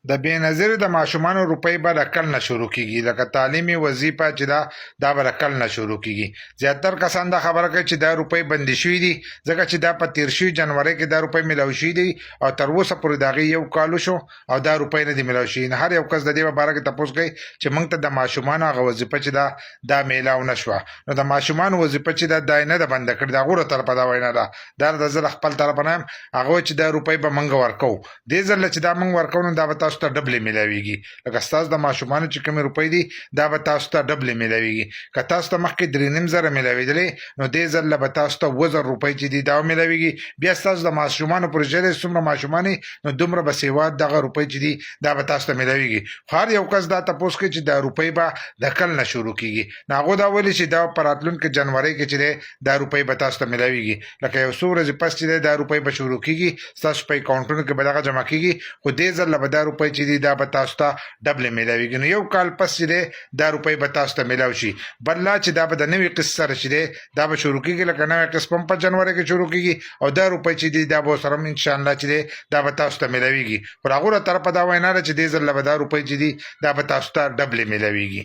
د بېنظیرې د ماشومانو روپۍ به د کل نه شروع کیږي، لکه تعلیمي وظیفه چې دا به د کل نه شروع کیږي. زیاتر کسان دا خبره کوي چې دا روپۍ بندي شوي دي، ځکه چې دا په تیر شوي جنوري کې دا روپۍ میلاو شوي دي او تر اوسه پورې د هغې 1 کال وشو او دا روپۍ نه دي میلاو شوي. هر یو کس د دې په باره کې تپوس کوي چې موږ ته د ماشومانو هغه وظیفه چې دا میلاو نه شوه. نو د ماشومانو وظیفه چې دا یې نه ده بنده کړې، د هغو له طرفه دا وینا ده. دا د زه له خپل طرفه نه یم. هغه وایي چې دا روپۍ به موږ ورکوو، دې ځل چې دا موږ ورکوو نو دا به تاسو ته ډبلې میلاویږي. لکه ستاسو د ماشومانو چې کومې روپۍ دي دا به تاسو ته ډبلې میلاویږي. که تاسو ته مخکې 3.5 میلاوېدلې نو دې ځل به تاسو ته 2000 روپۍ چې دي دا میلاویږي. بیا ستاسو د ماشومانو پروژې دی څومره ماشومان نو دومره به سیواد دغه روپۍ چې دي دا به تاسو ته میلاویږي. خو هر یو کس دا تپوس کوي چې دا روپۍ به د کل نه شروع کیږي. نو هغو دا ویلي چې دا په راتلونکي جنوري کې چې دی دا روپۍ به تاسو ته میلاویږي. لکه یو څو ورځې پس چې دی دا روپۍ به شروع کیږي، ستاسو په اکاونټونو کې به دغه جمع کیږي. خو دې ځل به دا روپۍ چې دي دا به تاسو ته ډبلې میلاویږي. نو 1 کال پس چې دی دا روپۍ به تاسو ته میلاو شي. بل لا چې دا به د نوي قسط سره چې دی دا به شروع کیږي، لکه نوی قسط هم په جنوري کې شروع کیږي او دا روپۍ چې دي دا به ورسره هم انشاءالله چې دی دا به تاسو ته میلاویږي. خو د هغو له طرفه دا وینا ده چې دې ځل به دا روپۍ چې دي دا به تاسو ته ډبلې میلاویږي.